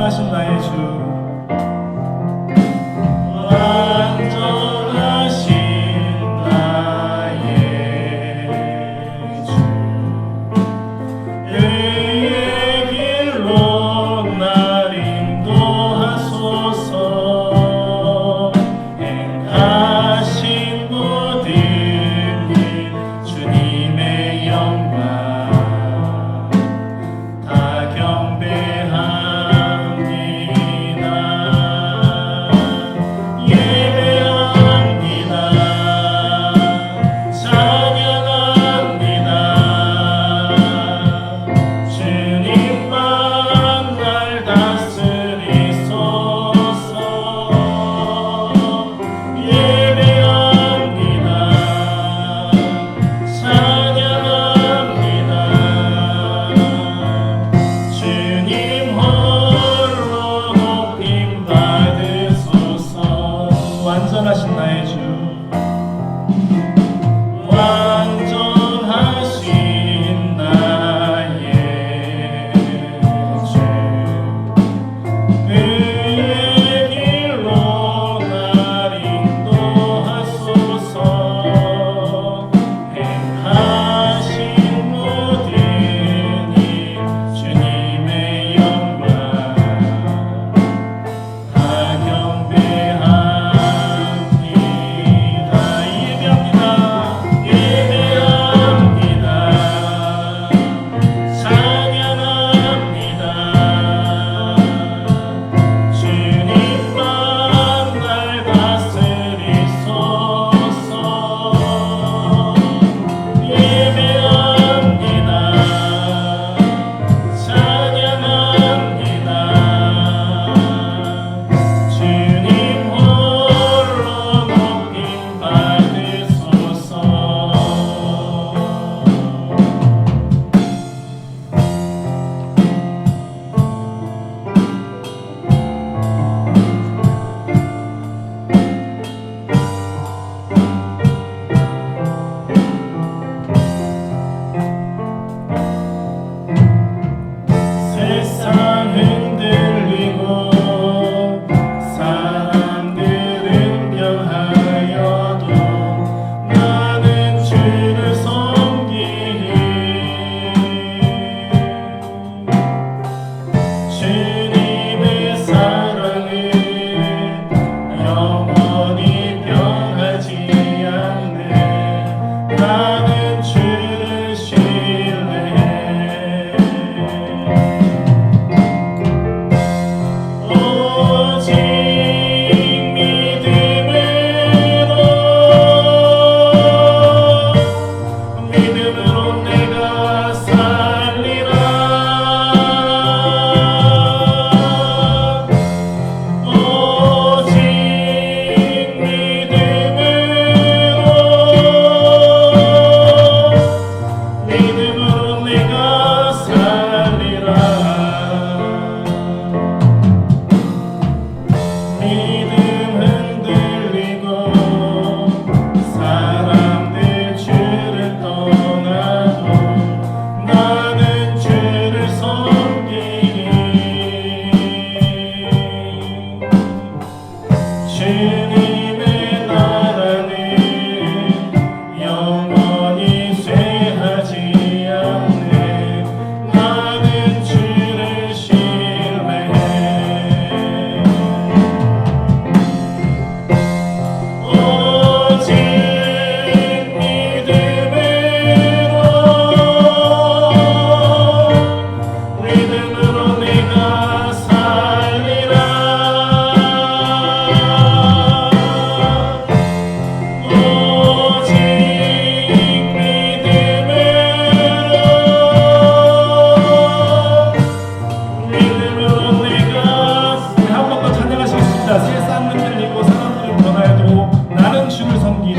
완전하신 나의 주, 완전하신 나의 주, 의의 길로 날 인도하소서. 행하신 모든 일 주님의 영광 다 경배합니다. 예배합니다. 찬양합니다. 주님만 날 다스리소서. 예배합니다. 찬양합니다. 주님 홀로 높임 받으소서. 완전하신 나의 주, 완전하신 나의 주, 의의 길로 날 인도하소서. 행하신 모든 일 주님의 영광 다 경배합니다. 예배합니다. 예배합니다. 찬양합니다. 주님만 날 다스리소서. 예배합니다. 찬양합니다. 주님 홀로 높임 받으소서. 세상 흔들리고 사람들은 변하여도 나는 주를 섬기리. 주님의 사랑은 영원히 변하지 않네. 나는 주를 신뢰해. 오직 믿음으로 내가 살리라. 오직 믿음으로 내가 살리라. 믿음 흔들리고 사람들 주를 떠나도 나는 주를 섬기리. 주님의 나라는 영원히 쇠하지 않네. 나는 주를 신뢰해. 오직 믿음으로 내가 살리라. 오직 믿음으로 내가 우리 한 번 더 찬양하시겠습니다. 세상 흔들리고 사람들은 변하여도 나는 주를 섬기리.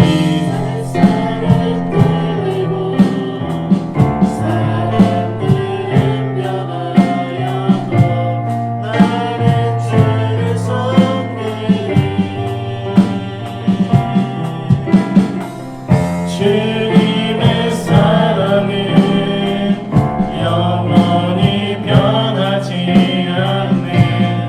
주님의 사랑은 영원히 변하지 않네.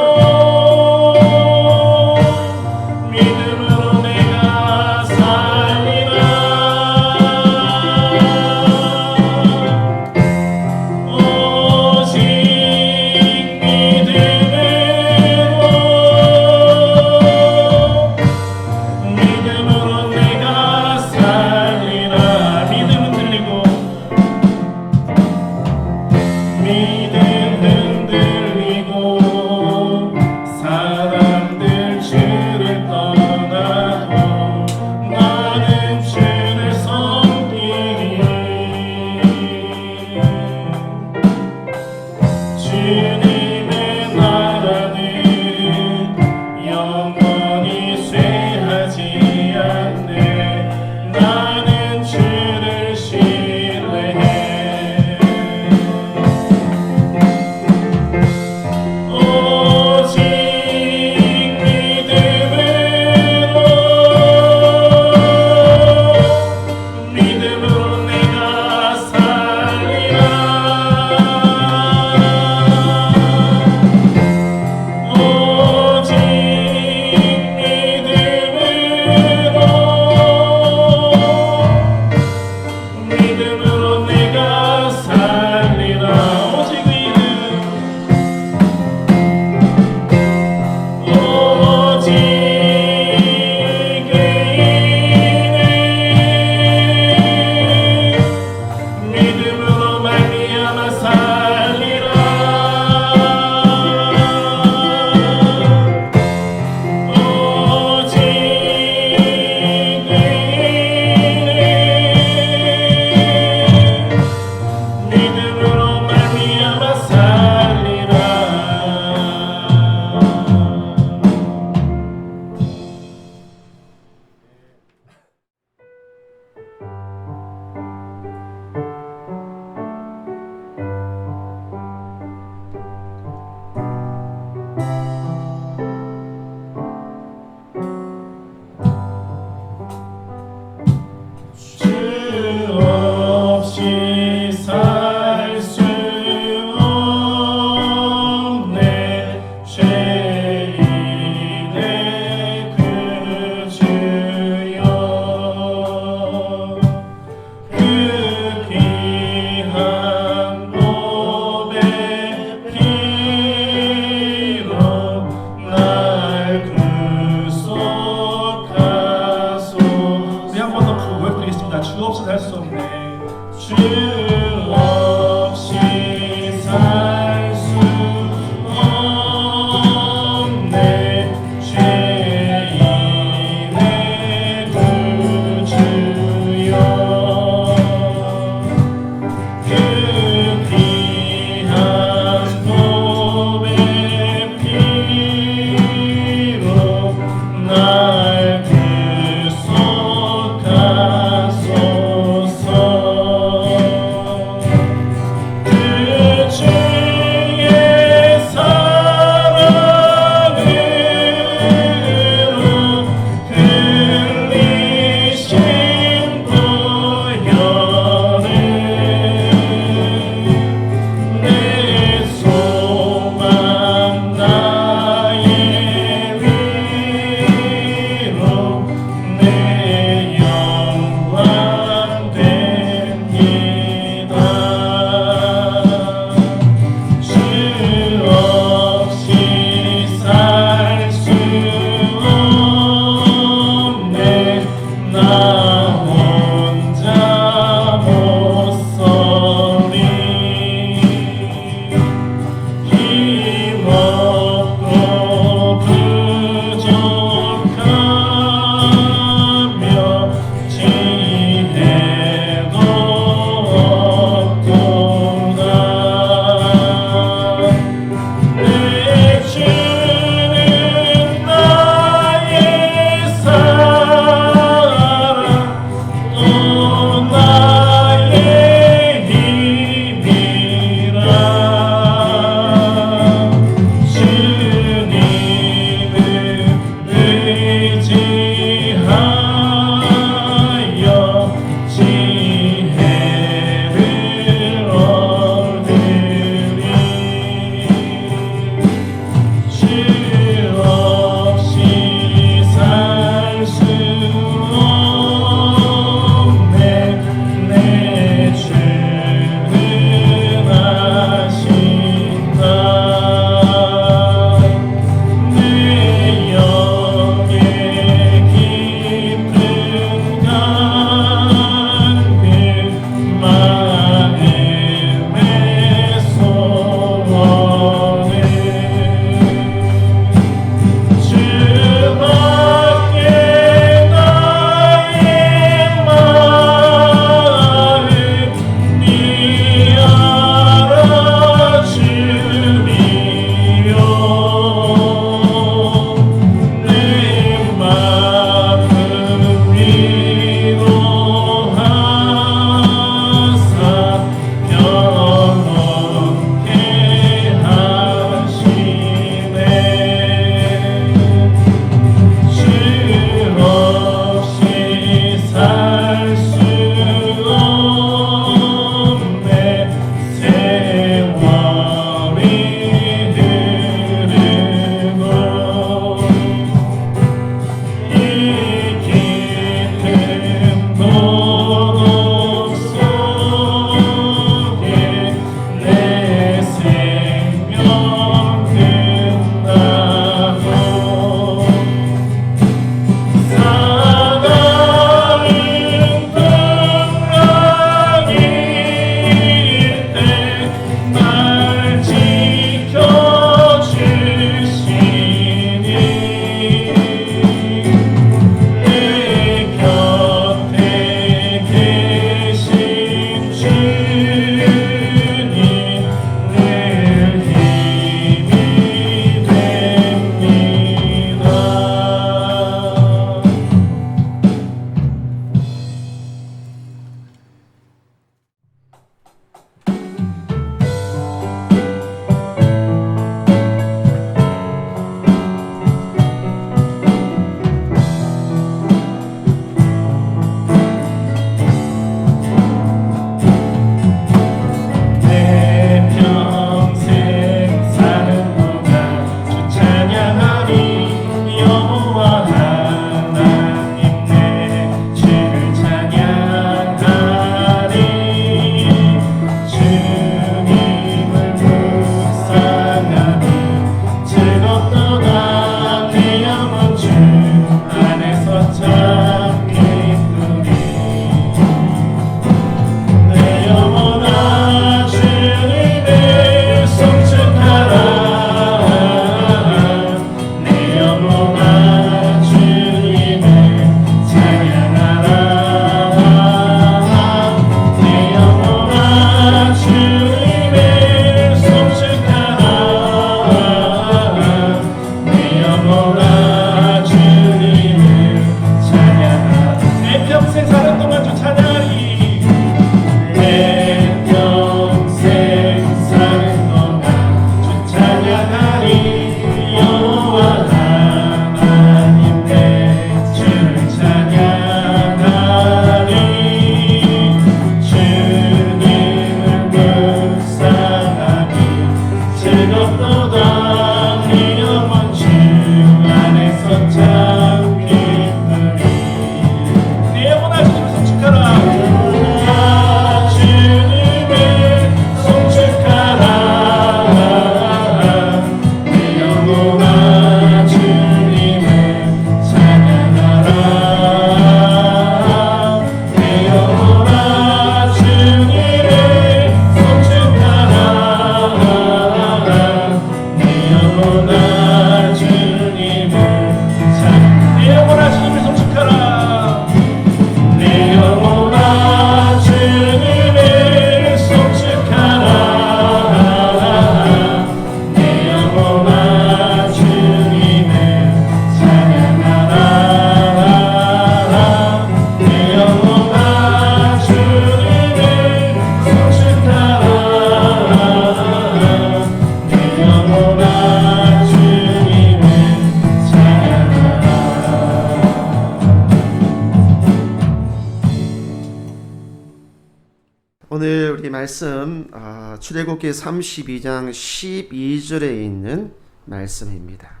우리 말씀 출애굽기 32장 12절에 있는 말씀입니다.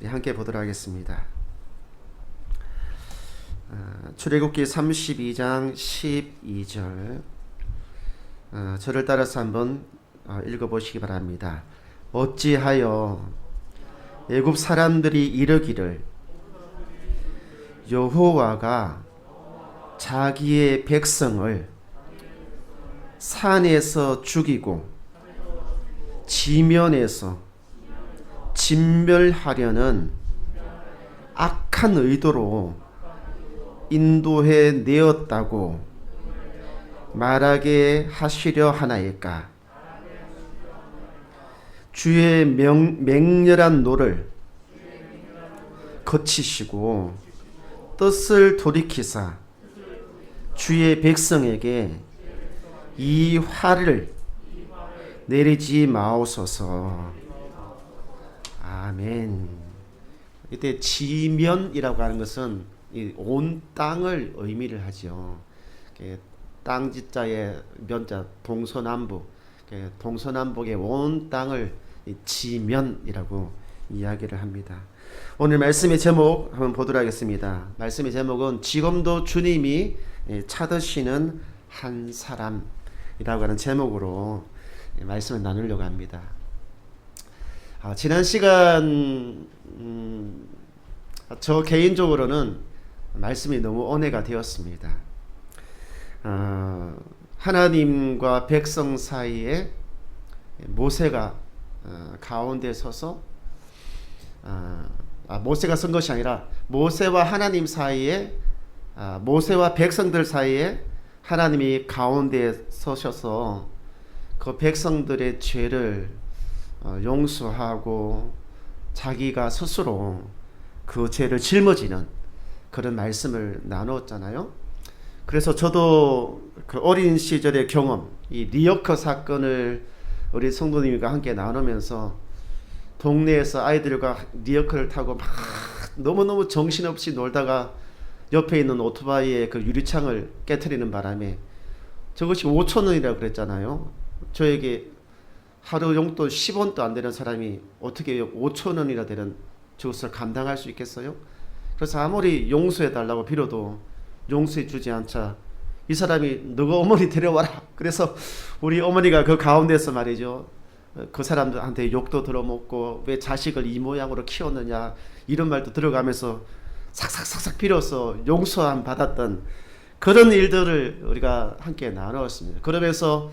함께 보도록 하겠습니다. 출애굽기 32장 12절 저를 따라서 한번 읽어보시기 바랍니다. 어찌하여 애굽 사람들이 이르기를 여호와가 자기의 백성을 산에서 죽이고 지면에서 진멸하려는 악한 의도로 인도해 내었다고 말하게 하시려 하나이까. 주의 맹렬한 노를 거치시고 뜻을 돌이키사 주의 백성에게 이 화를 내리지 마옵소서. 아멘. 이때 지면이라고 하는 것은 온 땅을 의미를 하죠. 땅지자의 면자 동서남북, 동서남북의 온 땅을 지면이라고 이야기를 합니다. 오늘 말씀의 제목 한번 보도록 하겠습니다. 말씀의 제목은 지금도 주님이 찾으시는 한 사람이라고 하는 제목으로 말씀을 나누려고 합니다. 지난 시간 저 개인적으로는 말씀이 너무 은혜가 되었습니다. 하나님과 백성 사이에 모세가 가운데 서서 모세가 선 것이 아니라 모세와 하나님 사이에 모세와 백성들 사이에 하나님이 가운데 서셔서 그 백성들의 죄를 용서하고 자기가 스스로 그 죄를 짊어지는 그런 말씀을 나누었잖아요. 그래서 저도 그 어린 시절의 경험, 이 리어커 사건을 우리 성도님과 함께 나누면서 동네에서 아이들과 리어커를 타고 막 너무너무 정신없이 놀다가 옆에 있는 오토바이의 그 유리창을 깨트리는 바람에 저것이 5,000원이라고 그랬잖아요. 저에게 하루 용돈 10원도 안 되는 사람이 어떻게 5,000원이나 되는 저것을 감당할 수 있겠어요? 그래서 아무리 용서해 달라고 빌어도 용서해 주지 않자 이 사람이 너가 어머니 데려와라. 그래서 우리 어머니가 그 가운데서 말이죠, 그 사람들한테 욕도 들어먹고 왜 자식을 이 모양으로 키웠느냐 이런 말도 들어가면서 삭삭삭삭 빌어서 용서함 받았던 그런 일들을 우리가 함께 나누었습니다. 그러면서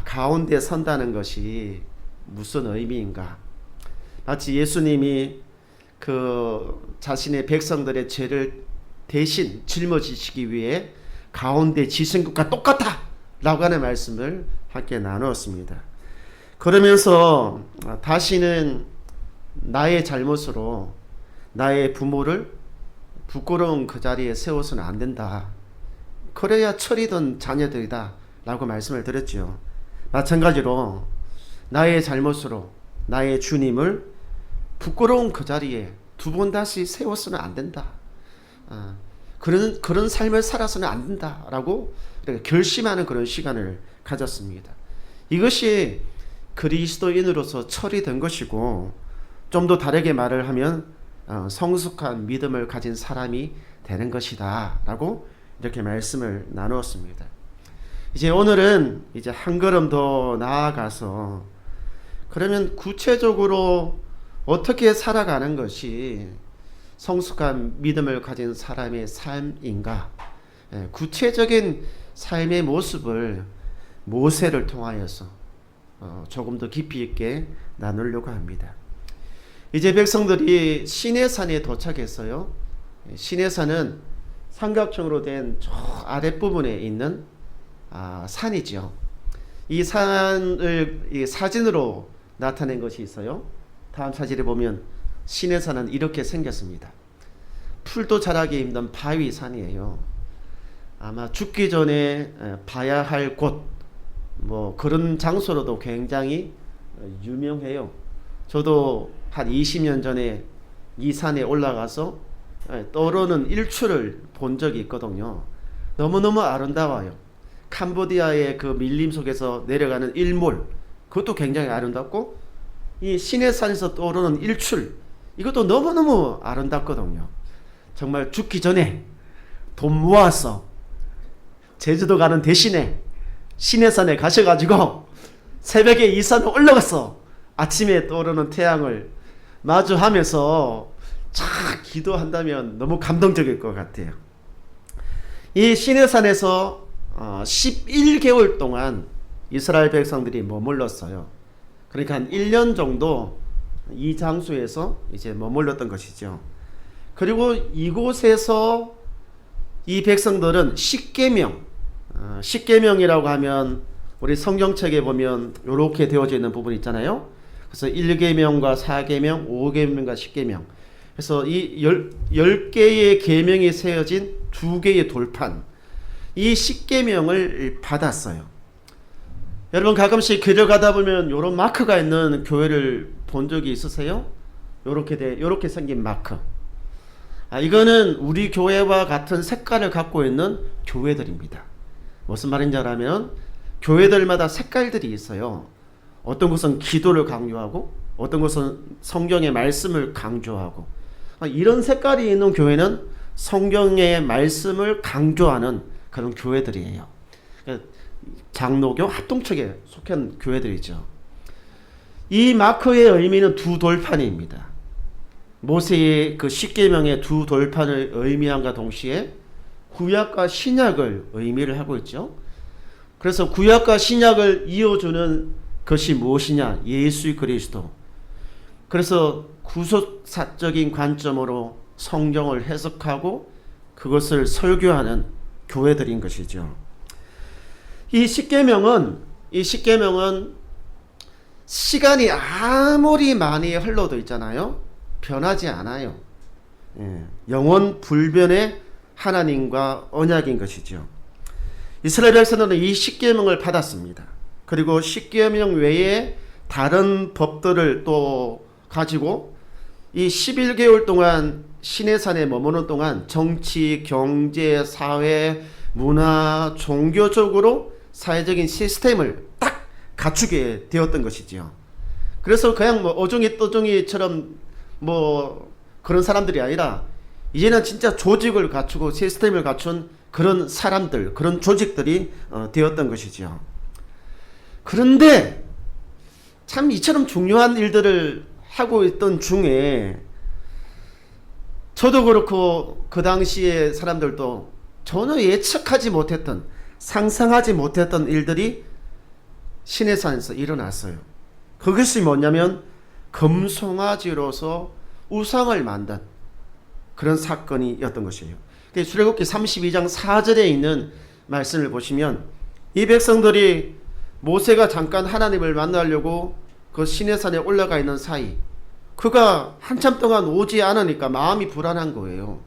가운데 선다는 것이 무슨 의미인가? 마치 예수님이 그 자신의 백성들의 죄를 대신 짊어지시기 위해 가운데 지신 것과 똑같다 라고 하는 말씀을 함께 나누었습니다. 그러면서 다시는 나의 잘못으로 나의 부모를 부끄러운 그 자리에 세워서는 안 된다. 그래야 철이든 자녀들이다 라고 말씀을 드렸죠. 마찬가지로 나의 잘못으로 나의 주님을 부끄러운 그 자리에 두 번 다시 세워서는 안 된다. 그런 삶을 살아서는 안 된다라고 결심하는 그런 시간을 가졌습니다. 이것이 그리스도인으로서 처리된 것이고, 좀 더 다르게 말을 하면 성숙한 믿음을 가진 사람이 되는 것이다 라고 이렇게 말씀을 나누었습니다. 이제 오늘은 이제 한 걸음 더 나아가서 그러면 구체적으로 어떻게 살아가는 것이 성숙한 믿음을 가진 사람의 삶인가? 구체적인 삶의 모습을 모세를 통하여서 조금 더 깊이 있게 나누려고 합니다. 이제 백성들이 시내산에 도착했어요. 시내산은 삼각형으로 된 저 아랫부분에 있는 산이죠. 이 산을 이 사진으로 나타낸 것이 있어요. 다음 사진에 보면 시내산은 이렇게 생겼습니다. 풀도 자라기 힘든 바위산이에요. 아마 죽기 전에 봐야 할 곳, 뭐 그런 장소로도 굉장히 유명해요. 저도 한 20년 전에 이 산에 올라가서 떠오르는 일출을 본 적이 있거든요. 너무너무 아름다워요. 캄보디아의 그 밀림 속에서 내려가는 일몰, 그것도 굉장히 아름답고, 이 시내산에서 떠오르는 일출, 이것도 너무너무 아름답거든요. 정말 죽기 전에 돈 모아서 제주도 가는 대신에 시내산에 가셔가지고 새벽에 이 산에 올라가서 아침에 떠오르는 태양을 마주하면서 참 기도한다면 너무 감동적일 것 같아요. 이 시내산에서 11개월 동안 이스라엘 백성들이 머물렀어요. 그러니까 한 1년 정도 이 장소에서 이제 머물렀던 것이죠. 그리고 이곳에서 이 백성들은 십계명이라고 하면 우리 성경책에 보면 이렇게 되어져 있는 부분이 있잖아요. 그래서 1계명과 4계명, 5계명과 10계명. 그래서 이 10개의 계명이 세워진 2개의 돌판, 이 10계명을 받았어요. 여러분 가끔씩 길을 가다 보면 이런 마크가 있는 교회를 본 적이 있으세요? 요렇게 생긴 마크. 이거는 우리 교회와 같은 색깔을 갖고 있는 교회들입니다. 무슨 말인지 알면 교회들마다 색깔들이 있어요. 어떤 곳은 기도를 강조하고 어떤 곳은 성경의 말씀을 강조하고, 이런 색깔이 있는 교회는 성경의 말씀을 강조하는 그런 교회들이에요. 장로교 합동측에 속한 교회들이죠. 이 마크의 의미는 2돌판입니다. 모세의 그 10계명의 2돌판을 의미함과 동시에 구약과 신약을 의미를 하고 있죠. 그래서 구약과 신약을 이어주는 것이 무엇이냐? 예수 그리스도. 그래서 구속사적인 관점으로 성경을 해석하고 그것을 설교하는 교회들인 것이죠. 이 10계명은 시간이 아무리 많이 흘러도 있잖아요. 변하지 않아요. 영원 불변의 하나님과 언약인 것이죠. 이스라엘 백성들은 이 10계명을 받았습니다. 그리고 10계명 외에 다른 법들을 또 가지고 이 11개월 동안 시내산에 머무는 동안 정치, 경제, 사회, 문화, 종교적으로 사회적인 시스템을 딱 갖추게 되었던 것이지요. 그래서 그냥 뭐 어종이 떠종이처럼 뭐 그런 사람들이 아니라 이제는 진짜 조직을 갖추고 시스템을 갖춘 그런 사람들, 그런 조직들이 되었던 것이죠. 그런데 참 이처럼 중요한 일들을 하고 있던 중에 저도 그렇고 그 당시에 사람들도 전혀 예측하지 못했던, 상상하지 못했던 일들이 시내산에서 일어났어요. 그것이 뭐냐면 금송아지로서 우상을 만든 그런 사건이었던 것이에요. 출애굽기 32장 4절에 있는 말씀을 보시면 이 백성들이 모세가 잠깐 하나님을 만나려고 그 시내산에 올라가 있는 사이 그가 한참 동안 오지 않으니까 마음이 불안한 거예요.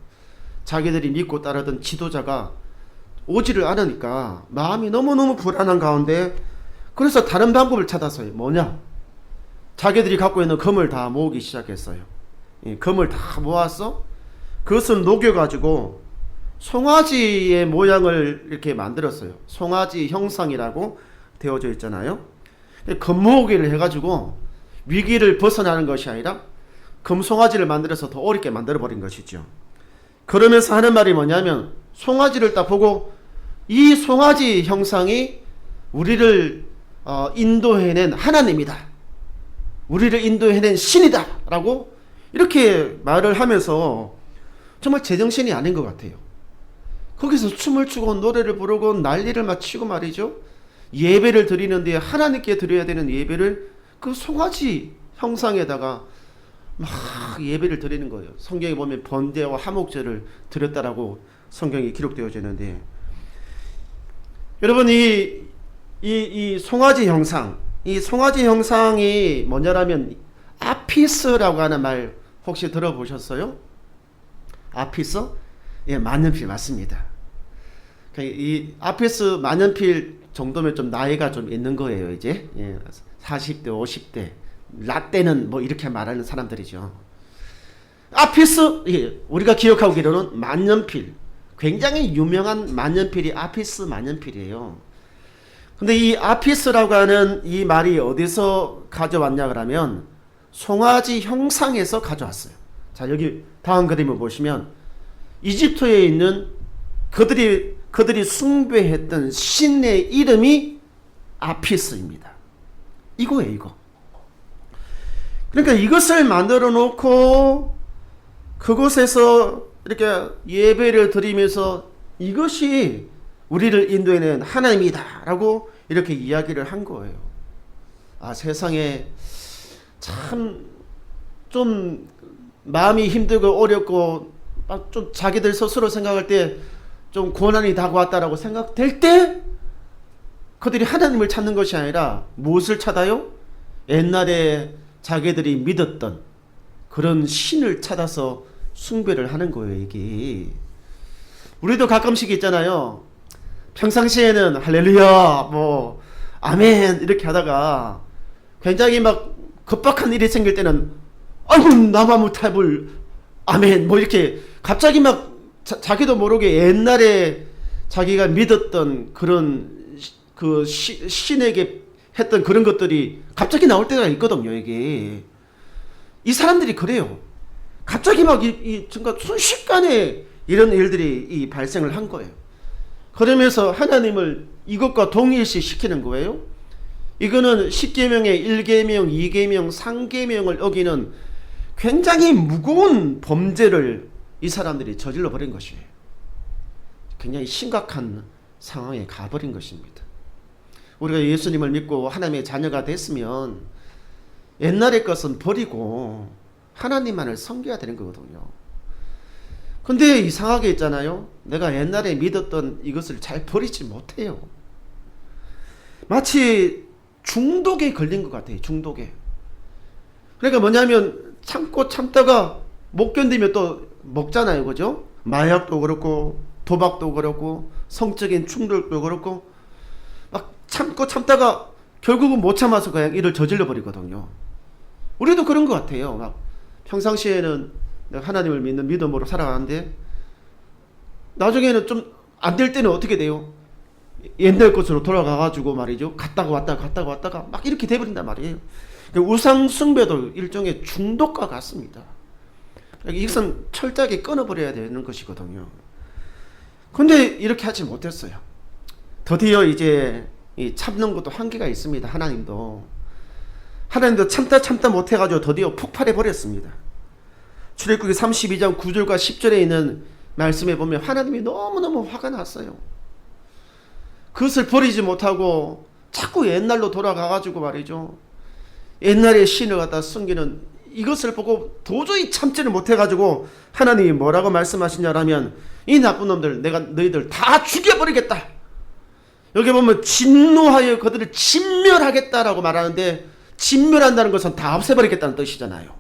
자기들이 믿고 따르던 지도자가 오지를 않으니까 마음이 너무너무 불안한 가운데 그래서 다른 방법을 찾았어요. 뭐냐? 자기들이 갖고 있는 금을 다 모으기 시작했어요. 금을 다 모아서 그것을 녹여가지고 송아지의 모양을 이렇게 만들었어요. 송아지 형상이라고 되어져 있잖아요. 금 모으기를 해가지고 위기를 벗어나는 것이 아니라 금 송아지를 만들어서 더 어렵게 만들어버린 것이죠. 그러면서 하는 말이 뭐냐면 송아지를 딱 보고 이 송아지 형상이 우리를 인도해낸 하나님이다. 우리를 인도해낸 신이다. 라고 이렇게 말을 하면서 정말 제정신이 아닌 것 같아요. 거기서 춤을 추고 노래를 부르고 난리를 막 치고 말이죠. 예배를 드리는데 하나님께 드려야 되는 예배를 그 송아지 형상에다가 막 예배를 드리는 거예요. 성경에 보면 번제와 화목제를 드렸다라고 성경이 기록되어져 있는데, 여러분 이 송아지 형상, 이 송아지 형상이 뭐냐라면 아피스라고 하는 말 혹시 들어보셨어요? 아피스? 예, 만년필 맞습니다. 이 아피스 만년필 정도면 좀 나이가 좀 있는 거예요, 이제. 예, 40대, 50대. 라떼는 뭐 이렇게 말하는 사람들이죠. 아피스, 예, 우리가 기억하기로는 만년필. 굉장히 유명한 만년필이 아피스 만년필이에요. 근데 이 아피스라고 하는 이 말이 어디서 가져왔냐 그러면 송아지 형상에서 가져왔어요. 자, 여기 다음 그림을 보시면 이집트에 있는 그들이 숭배했던 신의 이름이 아피스입니다. 이거예요, 이거. 그러니까 이것을 만들어 놓고 그곳에서 이렇게 예배를 드리면서 이것이 우리를 인도해낸 하나님이다 라고 이렇게 이야기를 한 거예요. 아, 세상에 참 좀 마음이 힘들고 어렵고 좀 자기들 스스로 생각할 때 좀 고난이 다가왔다라고 생각될 때 그들이 하나님을 찾는 것이 아니라 무엇을 찾아요? 옛날에 자기들이 믿었던 그런 신을 찾아서 숭배를 하는 거예요. 이게 우리도 가끔씩 있잖아요. 평상시에는 할렐루야 뭐 아멘 이렇게 하다가 굉장히 막 급박한 일이 생길 때는 아이고 나마무탈불 아멘 뭐 이렇게 갑자기 막 자기도 모르게 옛날에 자기가 믿었던 그런 그 신에게 했던 그런 것들이 갑자기 나올 때가 있거든요. 이게 이 사람들이 그래요. 갑자기 막 정말 순식간에 이런 일들이 발생을 한 거예요. 그러면서 하나님을 이것과 동일시 시키는 거예요. 이거는 10계명의 1계명, 2계명, 3계명을 어기는 굉장히 무거운 범죄를 이 사람들이 저질러 버린 것이에요. 굉장히 심각한 상황에 가버린 것입니다. 우리가 예수님을 믿고 하나님의 자녀가 됐으면 옛날의 것은 버리고 하나님만을 섬겨야 되는 거거든요. 근데 이상하게 있잖아요. 내가 옛날에 믿었던 이것을 잘 버리지 못해요. 마치 중독에 걸린 것 같아요. 중독에. 그러니까 뭐냐면 참고 참다가 못 견디면 또 먹잖아요. 그죠? 마약도 그렇고 도박도 그렇고 성적인 충돌도 그렇고 막 참고 참다가 결국은 못 참아서 그냥 일을 저질러 버리거든요. 우리도 그런 것 같아요. 막 평상시에는 내가 하나님을 믿는 믿음으로 살아가는데 나중에는 좀 안 될 때는 어떻게 돼요? 옛날 것으로 돌아가가지고 말이죠. 갔다가 왔다가 막 이렇게 돼버린단 말이에요. 우상 숭배도 일종의 중독과 같습니다. 이것은 철저하게 끊어버려야 되는 것이거든요. 근데 이렇게 하지 못했어요. 드디어 이제 참는 것도 한계가 있습니다. 하나님도 참다 못해가지고 드디어 폭발해 버렸습니다. 출애굽기 32장 9절과 10절에 있는 말씀에 보면 하나님이 너무너무 화가 났어요. 그것을 버리지 못하고 자꾸 옛날로 돌아가가지고 말이죠. 옛날의 신을 갖다 숨기는 이것을 보고 도저히 참지를 못해가지고 하나님이 뭐라고 말씀하시냐라면 이 나쁜 놈들 내가 너희들 다 죽여버리겠다. 여기 보면 진노하여 그들을 진멸하겠다라고 말하는데 진멸한다는 것은 다 없애버리겠다는 뜻이잖아요.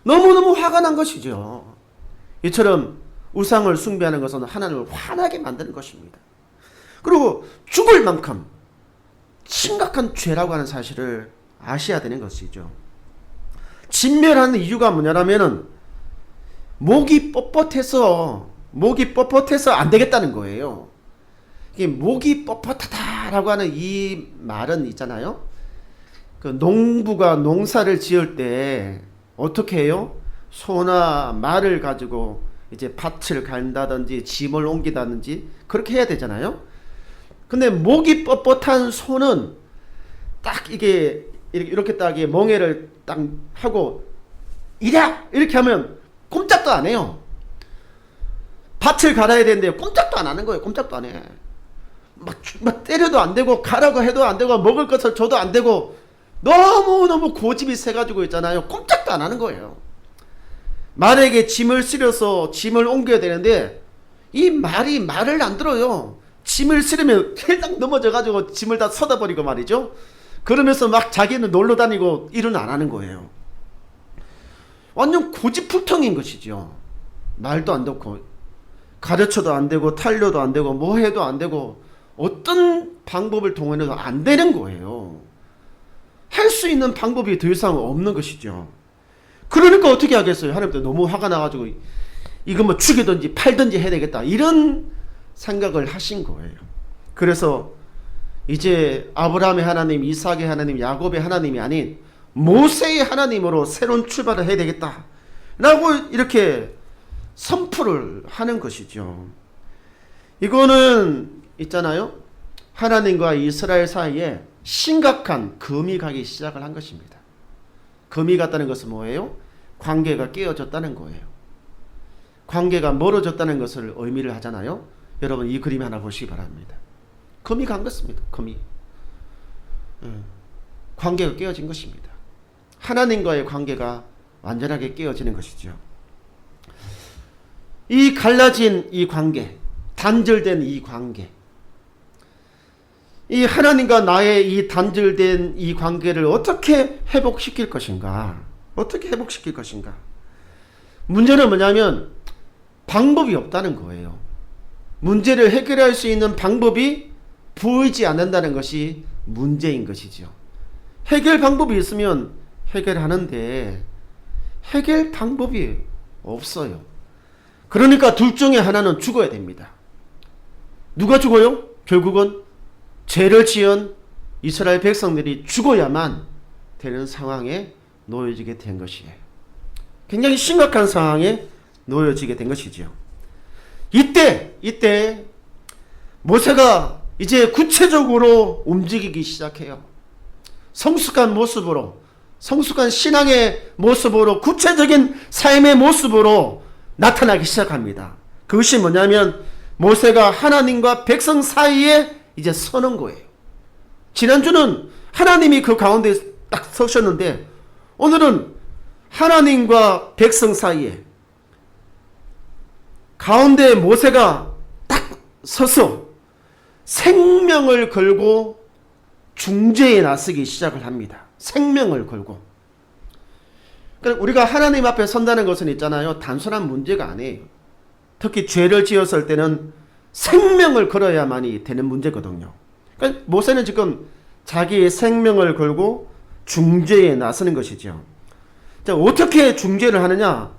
너무너무 화가 난 것이죠. 이처럼 우상을 숭배하는 것은 하나님을 화나게 만드는 것입니다. 그리고 죽을 만큼 심각한 죄라고 하는 사실을 아셔야 되는 것이죠. 진멸하는 이유가 뭐냐면은 목이 뻣뻣해서 안 되겠다는 거예요. 이게 목이 뻣뻣하다라고 하는 이 말은 있잖아요. 그 농부가 농사를 지을 때 어떻게 해요? 소나 말을 가지고 이제 밭을 간다든지 짐을 옮기다든지 그렇게 해야 되잖아요. 근데 목이 뻣뻣한 소는 딱 이게 이렇게 딱 멍에를 딱 하고 이렇게 하면 꼼짝도 안 해요. 밭을 갈아야 되는데 꼼짝도 안 하는 거예요. 꼼짝도 안 해. 막 때려도 안 되고 가라고 해도 안 되고 먹을 것을 줘도 안 되고 너무너무 고집이 세가지고 있잖아요. 꼼짝도 안 하는 거예요. 말에게 짐을 실어서 짐을 옮겨야 되는데 이 말을 안 들어요. 짐을 실으면 킬딱 넘어져가지고 짐을 다 쏟아버리고 말이죠. 그러면서 막 자기는 놀러 다니고 일은 안 하는 거예요. 완전 고집불통인 것이죠. 말도 안 듣고 가르쳐도 안 되고 탄료도 안 되고 뭐 해도 안 되고 어떤 방법을 동원해도 안 되는 거예요. 할 수 있는 방법이 더 이상 없는 것이죠. 그러니까 어떻게 하겠어요? 하나님도 너무 화가 나가지고 이거 뭐 죽이든지 팔든지 해야 되겠다 이런 생각을 하신 거예요. 그래서 이제 아브라함의 하나님, 이삭의 하나님, 야곱의 하나님이 아닌 모세의 하나님으로 새로운 출발을 해야 되겠다 라고 이렇게 선포를 하는 것이죠. 이거는 있잖아요, 하나님과 이스라엘 사이에 심각한 금이 가기 시작을 한 것입니다. 금이 갔다는 것은 뭐예요? 관계가 깨어졌다는 거예요. 관계가 멀어졌다는 것을 의미를 하잖아요. 여러분 이 그림 하나 보시기 바랍니다. 금이 간 것입니다. 금이. 관계가 깨어진 것입니다. 하나님과의 관계가 완전하게 깨어지는 것이죠. 이 갈라진 이 관계, 단절된 이 관계, 이 하나님과 나의 이 단절된 이 관계를 어떻게 회복시킬 것인가? 어떻게 회복시킬 것인가? 문제는 뭐냐면 방법이 없다는 거예요. 문제를 해결할 수 있는 방법이 보이지 않는다는 것이 문제인 것이죠. 해결 방법이 있으면 해결하는데 해결 방법이 없어요. 그러니까 둘 중에 하나는 죽어야 됩니다. 누가 죽어요? 결국은 죄를 지은 이스라엘 백성들이 죽어야만 되는 상황에 놓여지게 된 것이에요. 굉장히 심각한 상황에 놓여지게 된 것이죠. 이때 모세가 이제 구체적으로 움직이기 시작해요. 성숙한 모습으로, 성숙한 신앙의 모습으로, 구체적인 삶의 모습으로 나타나기 시작합니다. 그것이 뭐냐면 모세가 하나님과 백성 사이에 이제 서는 거예요. 지난주는 하나님이 그 가운데 딱 서셨는데 오늘은 하나님과 백성 사이에 가운데 모세가 딱 서서 생명을 걸고 중재에 나서기 시작을 합니다. 생명을 걸고. 그러니까 우리가 하나님 앞에 선다는 것은 있잖아요, 단순한 문제가 아니에요. 특히 죄를 지었을 때는 생명을 걸어야만이 되는 문제거든요. 그러니까 모세는 지금 자기의 생명을 걸고 중재에 나서는 것이죠. 자, 어떻게 중재를 하느냐?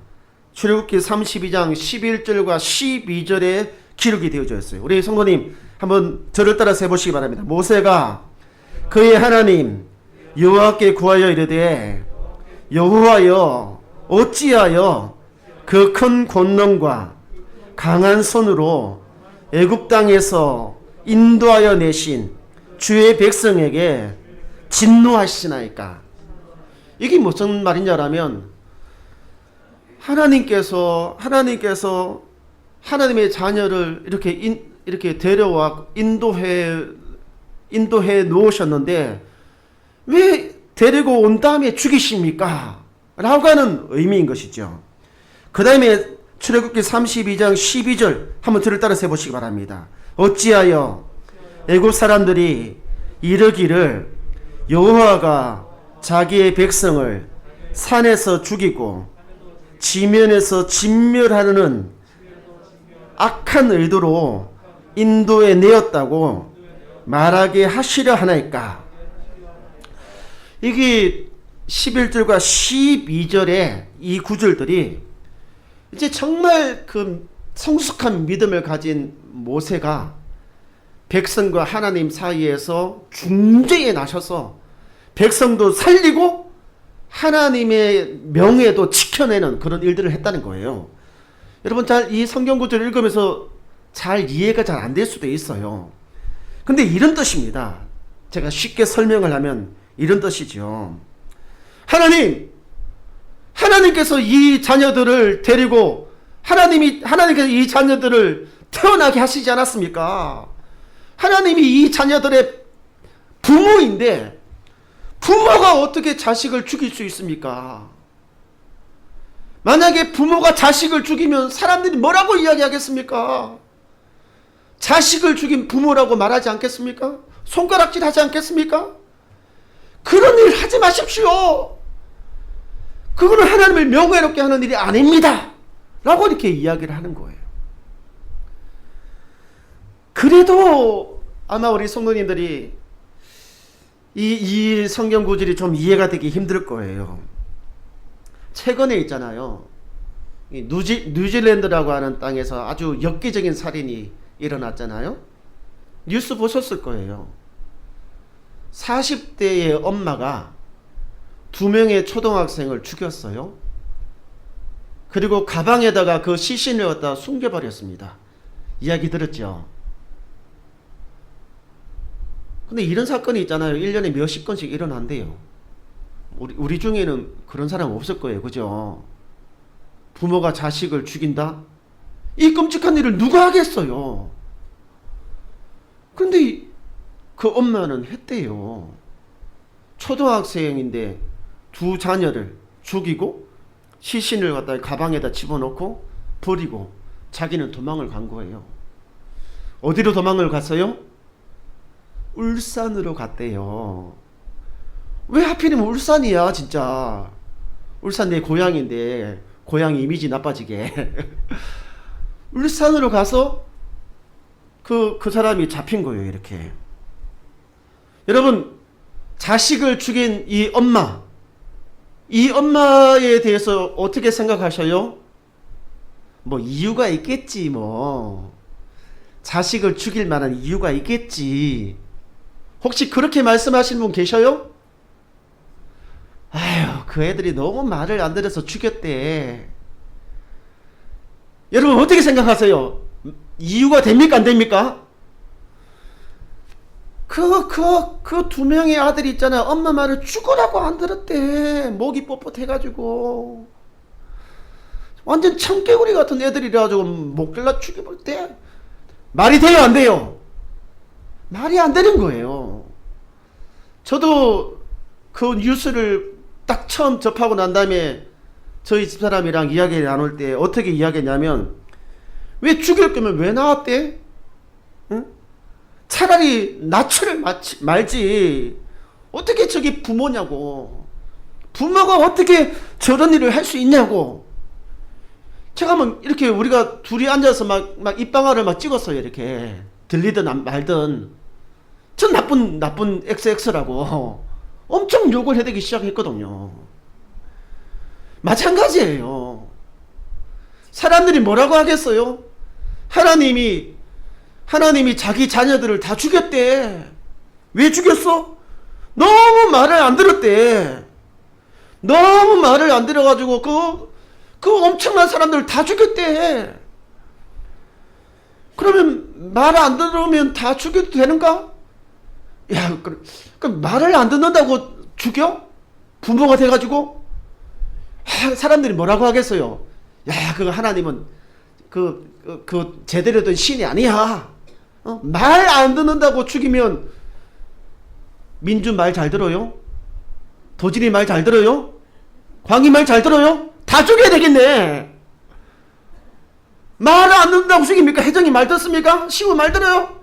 출애굽기 32장 11절과 12절에 기록이 되어져 있어요. 우리 성도님 한번 저를 따라서 해보시기 바랍니다. 모세가 그의 하나님 여호와께 구하여 이르되 여호와여 어찌하여 그 큰 권능과 강한 손으로 애굽 땅에서 인도하여 내신 주의 백성에게 진노하시나이까? 이게 무슨 말이냐라면 하나님께서 하나님의 자녀를 이렇게 데려와 인도해 놓으셨는데 왜 데리고 온 다음에 죽이십니까? 라고 하는 의미인 것이죠. 그 다음에 출애굽기 32장 12절 한번 저를 따라서 해보시기 바랍니다. 어찌하여 애굽 사람들이 이르기를 여호와가 자기의 백성을 산에서 죽이고 지면에서 진멸하려는 악한 의도로 인도해 내었다고 말하게 하시려 하나이까? 이게 11절과 12절의 이 구절들이 이제 정말 그 성숙한 믿음을 가진 모세가 백성과 하나님 사이에서 중재에 나서서 백성도 살리고 하나님의 명예도 지켜내는 그런 일들을 했다는 거예요. 여러분 잘 이 성경 구절을 읽으면서 잘 이해가 잘 안 될 수도 있어요. 근데 이런 뜻입니다. 제가 쉽게 설명을 하면 이런 뜻이죠. 하나님께서 이 자녀들을 데리고 하나님께서 이 자녀들을 태어나게 하시지 않았습니까? 하나님이 이 자녀들의 부모인데 부모가 어떻게 자식을 죽일 수 있습니까? 만약에 부모가 자식을 죽이면 사람들이 뭐라고 이야기하겠습니까? 자식을 죽인 부모라고 말하지 않겠습니까? 손가락질 하지 않겠습니까? 그런 일 하지 마십시오. 그거는 하나님을 명예롭게 하는 일이 아닙니다. 라고 이렇게 이야기를 하는 거예요. 그래도 아마 우리 성도님들이 이 성경 구절이 좀 이해가 되기 힘들 거예요. 최근에 있잖아요, 뉴질랜드라고 하는 땅에서 아주 엽기적인 살인이 일어났잖아요. 뉴스 보셨을 거예요. 40대의 엄마가 2명의 초등학생을 죽였어요. 그리고 가방에다가 그 시신을 갖다 숨겨버렸습니다. 이야기 들었죠? 근데 이런 사건이 있잖아요. 1년에 몇십 건씩 일어난대요. 우리 중에는 그런 사람 없을 거예요. 그죠? 부모가 자식을 죽인다? 이 끔찍한 일을 누가 하겠어요? 근데 그 엄마는 했대요. 초등학생인데 2 자녀를 죽이고 시신을 갖다 가방에다 집어넣고 버리고 자기는 도망을 간 거예요. 어디로 도망을 갔어요? 울산으로 갔대요. 왜 하필이면 울산이야 진짜. 울산 내 고향인데 고향 이미지 나빠지게 울산으로 가서 그 사람이 잡힌 거예요. 이렇게. 여러분, 자식을 죽인 이 엄마에 대해서 어떻게 생각하셔요? 뭐 이유가 있겠지. 뭐 자식을 죽일 만한 이유가 있겠지. 혹시 그렇게 말씀하시는 분 계셔요? 아휴, 그 애들이 너무 말을 안 들어서 죽였대. 여러분 어떻게 생각하세요? 이유가 됩니까 안 됩니까? 그 2명의 아들이 있잖아요. 엄마 말을 죽으라고 안 들었대. 목이 뻣뻣해가지고 완전 청개구리 같은 애들이라 가지고 목 잘라 죽여볼 때 말이 돼요 안 돼요? 말이 안 되는 거예요. 저도 그 뉴스를 딱 처음 접하고 난 다음에 저희 집사람이랑 이야기 나눌 때 어떻게 이야기했냐면, 왜 죽일 거면 왜 나왔대? 응? 차라리 나치를 말지. 어떻게 저기 부모냐고. 부모가 어떻게 저런 일을 할 수 있냐고. 제가 뭐 이렇게 우리가 둘이 앉아서 막 입방아를 막 찍었어요. 이렇게 들리든 말든 전 나쁜 XX라고 엄청 욕을 해대기 시작했거든요. 마찬가지예요. 사람들이 뭐라고 하겠어요? 하나님이 자기 자녀들을 다 죽였대. 왜 죽였어? 너무 말을 안 들었대. 너무 말을 안 들어가지고 그 엄청난 사람들을 다 죽였대. 그러면 말 안 들으면 다 죽여도 되는가? 야, 그럼 말을 안 듣는다고 죽여? 부모가 돼가지고? 사람들이 뭐라고 하겠어요? 야, 그 하나님은 그 제대로 된 신이 아니야. 말 안 듣는다고 죽이면 민주 말 잘 들어요? 도진이 말 잘 들어요? 광희 말 잘 들어요? 다 죽여야 되겠네. 말을 안 듣는다고 죽입니까? 혜정이 말 듣습니까? 시우 말 들어요?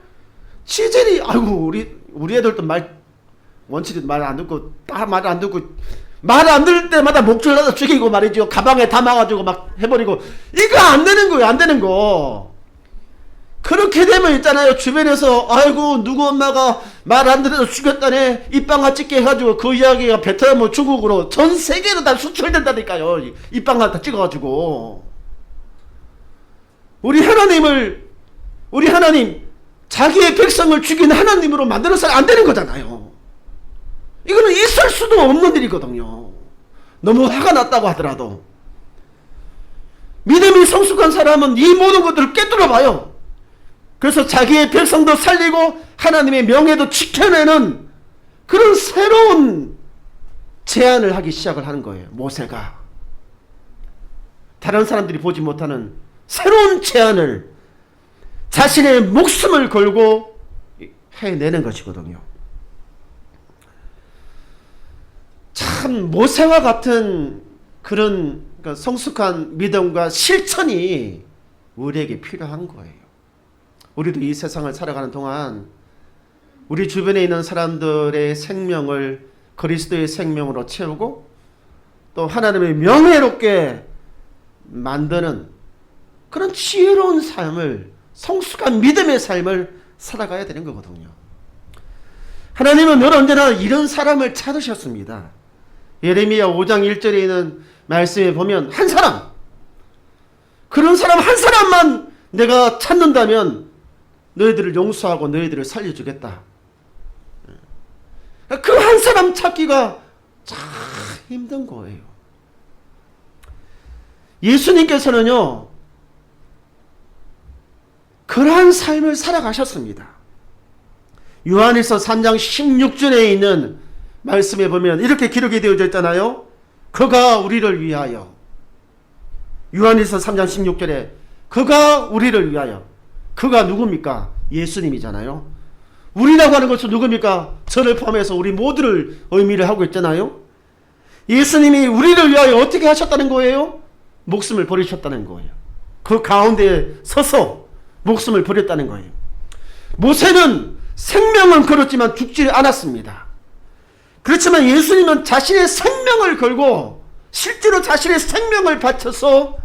치젤이, 아이고, 우리 애들도 원치도 말 안 듣고, 말 안 듣고, 말 안 들을 때마다 목 졸라서 죽이고 말이죠. 가방에 담아가지고 막 해버리고. 이거 안 되는 거예요, 안 되는 거. 그렇게 되면 있잖아요. 주변에서, 아이고, 누구 엄마가 말 안 들어서 죽였다네. 입방아 찍게 해가지고 그 이야기가 베트남, 중국으로 전 세계로 다 수출된다니까요. 입방아 다 찍어가지고. 우리 하나님, 자기의 백성을 죽인 하나님으로 만들어서는 안 되는 거잖아요. 이거는 있을 수도 없는 일이거든요. 너무 화가 났다고 하더라도. 믿음이 성숙한 사람은 이 모든 것들을 깨뜨려 봐요. 그래서 자기의 백성도 살리고 하나님의 명예도 지켜내는 그런 새로운 제안을 하기 시작을 하는 거예요. 모세가. 다른 사람들이 보지 못하는 새로운 제안을 자신의 목숨을 걸고 해내는 것이거든요. 참 모세와 같은 그런 성숙한 믿음과 실천이 우리에게 필요한 거예요. 우리도 이 세상을 살아가는 동안 우리 주변에 있는 사람들의 생명을 그리스도의 생명으로 채우고 또 하나님의 명예롭게 만드는 그런 지혜로운 삶을, 성숙한 믿음의 삶을 살아가야 되는 거거든요. 하나님은 늘 언제나 이런 사람을 찾으셨습니다. 예레미야 5장 1절에 있는 말씀에 보면 한 사람, 그런 사람 한 사람만 내가 찾는다면 너희들을 용서하고 너희들을 살려주겠다. 그 한 사람 찾기가 참 힘든 거예요. 예수님께서는요, 그러한 삶을 살아가셨습니다. 요한일서 3장 16절에 있는 말씀에 보면 이렇게 기록이 되어져 있잖아요. 그가 우리를 위하여. 요한일서 3장 16절에 그가 우리를 위하여. 그가 누굽니까? 예수님이잖아요. 우리라고 하는 것은 누굽니까? 저를 포함해서 우리 모두를 의미를 하고 있잖아요. 예수님이 우리를 위하여 어떻게 하셨다는 거예요? 목숨을 버리셨다는 거예요. 그 가운데 서서 목숨을 버렸다는 거예요. 모세는 생명은 걸었지만 죽지 않았습니다. 그렇지만 예수님은 자신의 생명을 걸고 실제로 자신의 생명을 바쳐서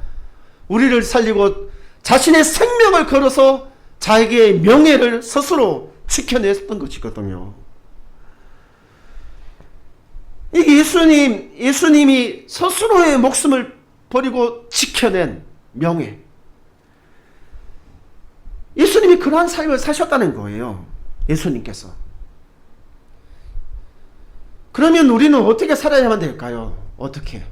우리를 살리고 자신의 생명을 걸어서 자기의 명예를 스스로 지켜냈던 것이거든요. 예수님이 스스로의 목숨을 버리고 지켜낸 명예. 예수님이 그러한 삶을 사셨다는 거예요. 예수님께서. 그러면 우리는 어떻게 살아야만 될까요? 어떻게?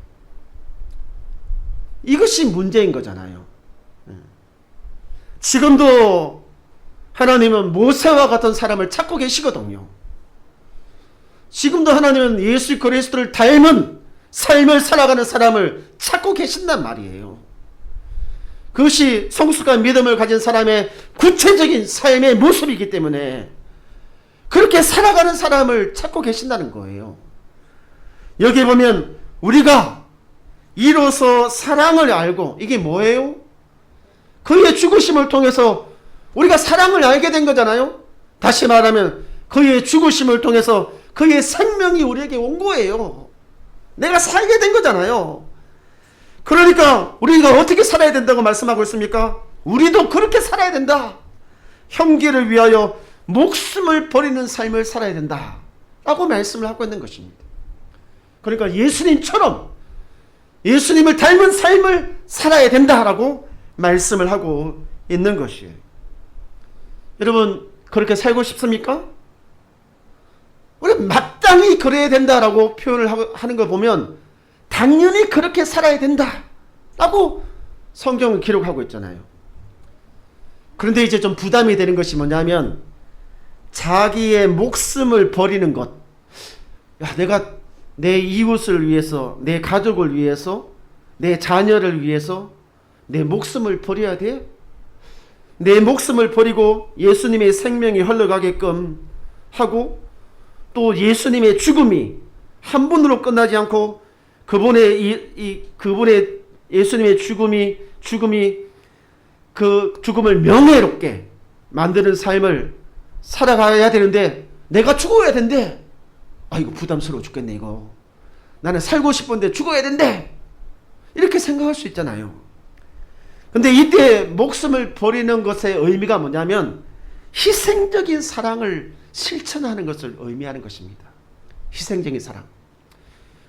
이것이 문제인 거잖아요. 지금도 하나님은 모세와 같은 사람을 찾고 계시거든요. 지금도 하나님은 예수 그리스도를 닮은 삶을 살아가는 사람을 찾고 계신단 말이에요. 그것이 성숙과 믿음을 가진 사람의 구체적인 삶의 모습이기 때문에 그렇게 살아가는 사람을 찾고 계신다는 거예요. 여기 보면 우리가 이로써 사랑을 알고, 이게 뭐예요? 그의 죽으심을 통해서 우리가 사랑을 알게 된 거잖아요. 다시 말하면 그의 죽으심을 통해서 그의 생명이 우리에게 온 거예요. 내가 살게 된 거잖아요. 그러니까 우리가 어떻게 살아야 된다고 말씀하고 있습니까? 우리도 그렇게 살아야 된다. 형제를 위하여 목숨을 버리는 삶을 살아야 된다 라고 말씀을 하고 있는 것입니다. 그러니까 예수님처럼 예수님을 닮은 삶을 살아야 된다라고 말씀을 하고 있는 것이에요. 여러분, 그렇게 살고 싶습니까? 우리 마땅히 그래야 된다라고 표현을 하는 걸 보면 당연히 그렇게 살아야 된다라고 성경은 기록하고 있잖아요. 그런데 이제 좀 부담이 되는 것이 뭐냐면 자기의 목숨을 버리는 것. 야, 내가 내 이웃을 위해서, 내 가족을 위해서, 내 자녀를 위해서 내 목숨을 버려야 돼? 내 목숨을 버리고 예수님의 생명이 흘러가게끔 하고 또 예수님의 죽음이 한 분으로 끝나지 않고 그분의 예수님의 죽음이 그 죽음을 명예롭게 만드는 삶을 살아가야 되는데 내가 죽어야 된대. 아, 이거 부담스러워 죽겠네 이거. 나는 살고 싶은데 죽어야 된대. 이렇게 생각할 수 있잖아요. 근데 이때 목숨을 버리는 것의 의미가 뭐냐면 희생적인 사랑을 실천하는 것을 의미하는 것입니다. 희생적인 사랑.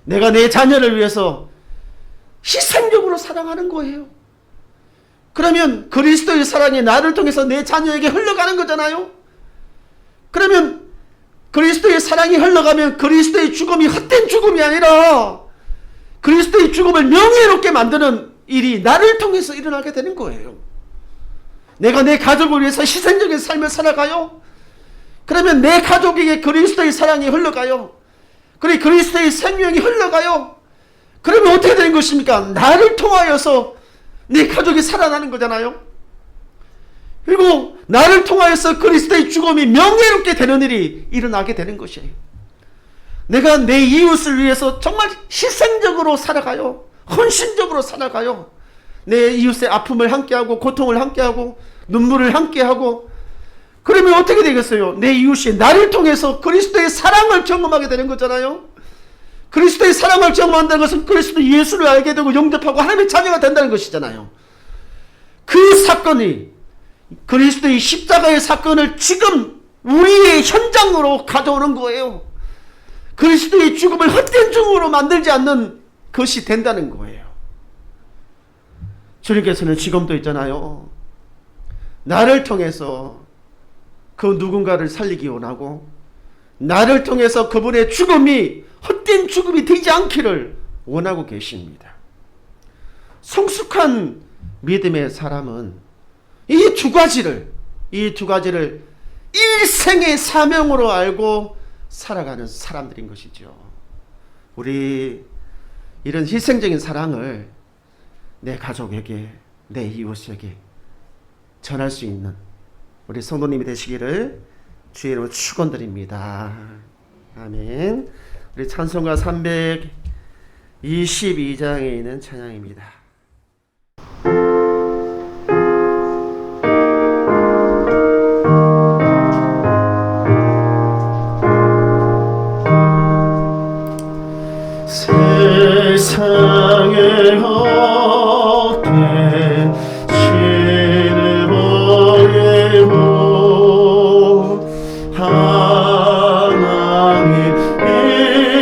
내가 내 자녀를 위해서 희생적으로 사랑하는 거예요. 그러면 그리스도의 사랑이 나를 통해서 내 자녀에게 흘러가는 거잖아요. 그러면 그리스도의 사랑이 흘러가면 그리스도의 죽음이 헛된 죽음이 아니라 그리스도의 죽음을 명예롭게 만드는 일이 나를 통해서 일어나게 되는 거예요. 내가 내 가족을 위해서 희생적인 삶을 살아가요. 그러면 내 가족에게 그리스도의 사랑이 흘러가요. 그리고 그리스도의 생명이 흘러가요. 그러면 어떻게 되는 것입니까? 나를 통하여서 내 가족이 살아나는 거잖아요. 그리고 나를 통하여서 그리스도의 죽음이 명예롭게 되는 일이 일어나게 되는 것이에요. 내가 내 이웃을 위해서 정말 희생적으로 살아가요. 헌신적으로 살아가요. 내 이웃의 아픔을 함께하고 고통을 함께하고 눈물을 함께하고 그러면 어떻게 되겠어요? 내 이웃이 나를 통해서 그리스도의 사랑을 경험하게 되는 거잖아요. 그리스도의 사랑을 경험한다는 것은 그리스도 예수를 알게 되고 영접하고 하나님의 자녀가 된다는 것이잖아요. 그 사건이 그리스도의 십자가의 사건을 지금 우리의 현장으로 가져오는 거예요. 그리스도의 죽음을 헛된 죽음으로 만들지 않는 것이 된다는 거예요. 주님께서는 지금도 있잖아요. 나를 통해서 그 누군가를 살리기 원하고 나를 통해서 그분의 죽음이 헛된 죽음이 되지 않기를 원하고 계십니다. 성숙한 믿음의 사람은 이 두 가지를 일생의 사명으로 알고 살아가는 사람들인 것이죠. 우리 이런 희생적인 사랑을 내 가족에게, 내 이웃에게 전할 수 있는 우리 성도님이 되시기를 주의 이름으로 축원드립니다. 아멘. 우리 찬송가 322장에 있는 찬양입니다. 세상의 헛된 신을 버리고 하나님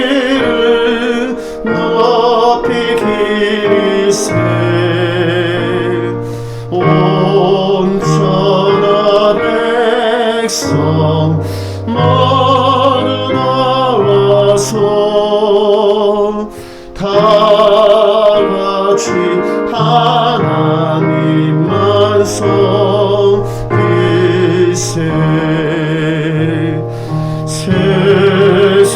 이름 높이 기리세 온전한 백성 모두 나와서 다같이 하나님만 섬기세 세상의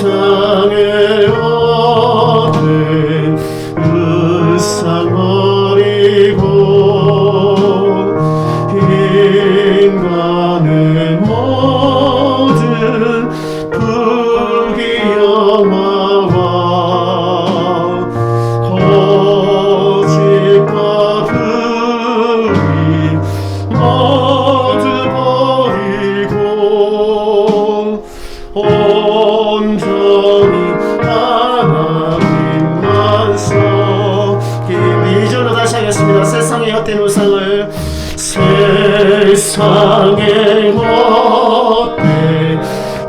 얻은 불상 버리고 인간의 모든 불기영화와 거짓과 불의 모두 버리고 온전히 하나님만 섬기리. 2절로 다시 하겠습니다. 세상의 헛된 우상을 세상의 헛된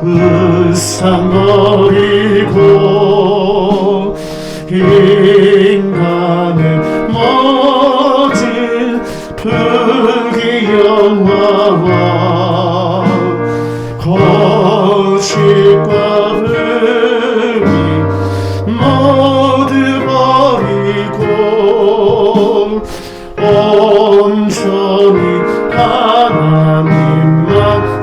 우상 버리고 인간의 모든 불기영화와 거짓과 불의 모두 버리고 온전히 하나님만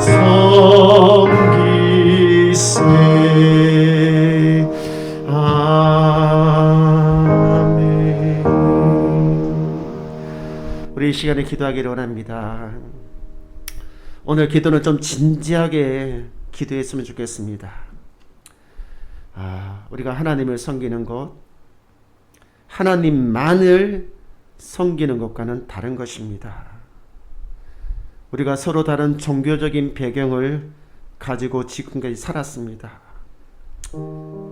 섬기세. 아멘. 우리 이 시간에 기도하기를 원합니다. 오늘 기도는 좀 진지하게 기도했으면 좋겠습니다. 우리가 하나님을 섬기는 것, 하나님만을 섬기는 것과는 다른 것입니다. 우리가 서로 다른 종교적인 배경을 가지고 지금까지 살았습니다.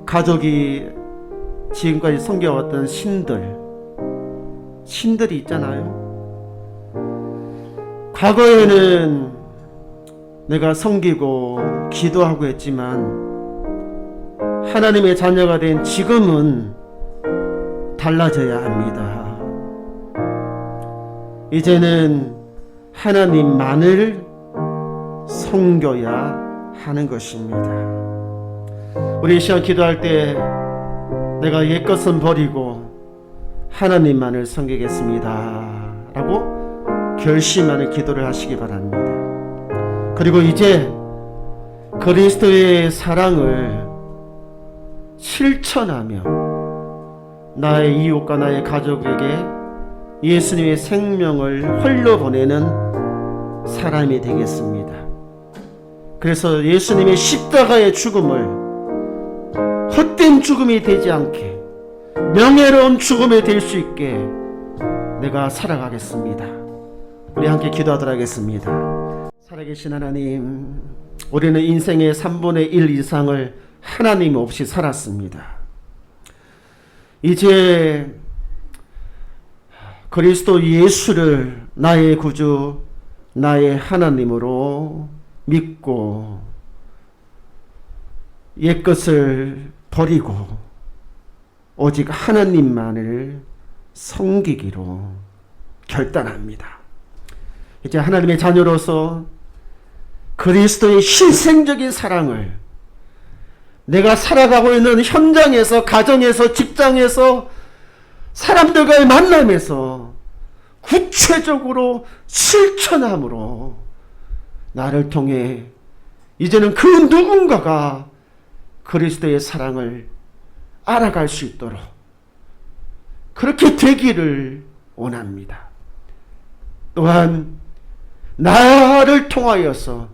가족이 지금까지 섬겨왔던 신들이 있잖아요. 과거에는 내가 섬기고 기도하고 했지만 하나님의 자녀가 된 지금은 달라져야 합니다. 이제는 하나님만을 섬겨야 하는 것입니다. 우리 이 시간 기도할 때 내가 옛것은 버리고 하나님만을 섬기겠습니다 라고 결심하는 기도를 하시기 바랍니다. 그리고 이제 그리스도의 사랑을 실천하며 나의 이웃과 나의 가족에게 예수님의 생명을 흘려보내는 사람이 되겠습니다. 그래서 예수님의 십자가의 죽음을 헛된 죽음이 되지 않게 명예로운 죽음이 될 수 있게 내가 살아가겠습니다. 우리 함께 기도하도록 하겠습니다. 살아계신 하나님, 우리는 인생의 3분의 1 이상을 하나님 없이 살았습니다. 이제 그리스도 예수를 나의 구주, 나의 하나님으로 믿고 옛것을 버리고 오직 하나님만을 섬기기로 결단합니다. 이제 하나님의 자녀로서 그리스도의 희생적인 사랑을 내가 살아가고 있는 현장에서, 가정에서, 직장에서, 사람들과의 만남에서 구체적으로 실천함으로 나를 통해 이제는 그 누군가가 그리스도의 사랑을 알아갈 수 있도록 그렇게 되기를 원합니다. 또한 나를 통하여서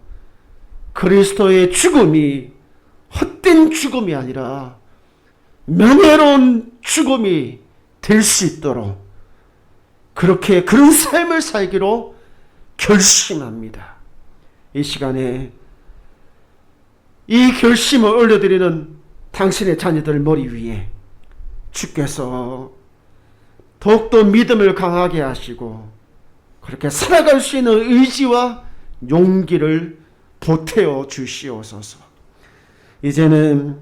그리스도의 죽음이 헛된 죽음이 아니라 명예로운 죽음이 될 수 있도록 그렇게 그런 삶을 살기로 결심합니다. 이 시간에 이 결심을 올려드리는 당신의 자녀들 머리 위에 주께서 더욱더 믿음을 강하게 하시고 그렇게 살아갈 수 있는 의지와 용기를 보태어 주시옵소서. 이제는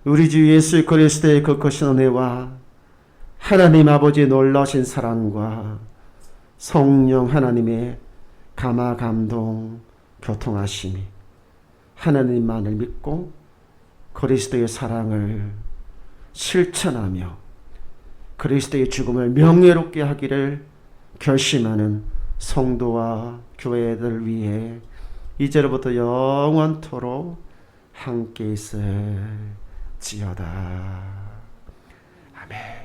우리 주 예수 그리스도의 그 크신 은혜와 하나님 아버지의 놀라신 사랑과 성령 하나님의 감화 감동 교통하심이 하나님만을 믿고 그리스도의 사랑을 실천하며 그리스도의 죽음을 명예롭게 하기를 결심하는 성도와 교회들 위해 이제로부터 영원토록 함께 있을지어다. 아멘.